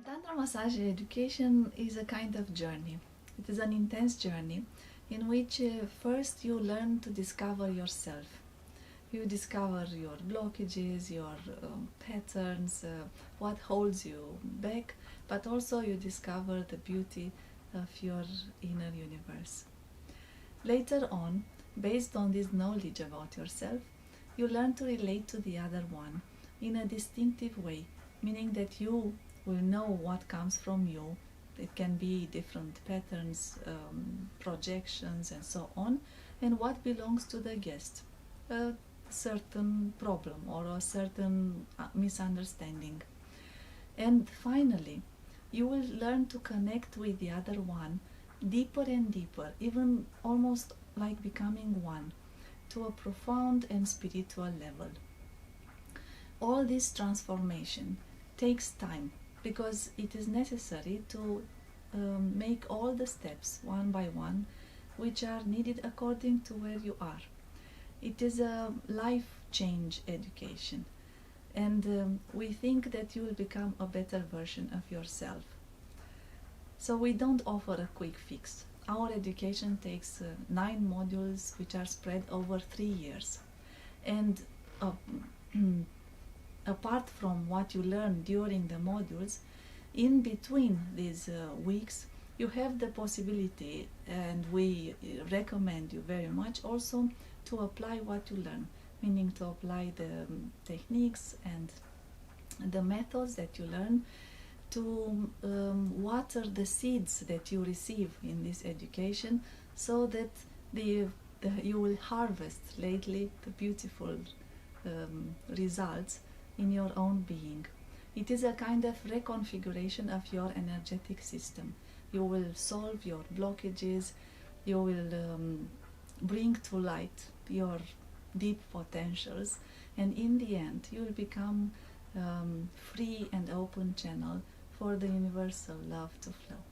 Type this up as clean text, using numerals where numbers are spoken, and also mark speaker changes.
Speaker 1: Tantra Massage Education is a kind of journey. It is an intense journey in which first you learn to discover yourself. You discover your blockages, your patterns, what holds you back, but also you discover the beauty of your inner universe. Later on, based on this knowledge about yourself, you learn to relate to the other one in a distinctive way, meaning that you will know what comes from you. It can be different patterns, projections, and so on, and what belongs to the guest. A certain problem or a certain misunderstanding. And finally, you will learn to connect with the other one deeper and deeper, even almost like becoming one, to a profound and spiritual level. All this transformation takes time because it is necessary to make all the steps one by one which are needed according to where you are. It is a life change education, and we think that you will become a better version of yourself. So we don't offer a quick fix. Our education takes 9 modules which are spread over 3 years, and apart from what you learn during the modules, in between these weeks you have the possibility, and we recommend you very much also, to apply what you learn, meaning to apply the techniques and the methods that you learn to water the seeds that you receive in this education, so that you will harvest lately the beautiful results in your own being. It is a kind of reconfiguration of your energetic system. You will solve your blockages, you will bring to light your deep potentials, and in the end you will become free and open channel for the universal love to flow.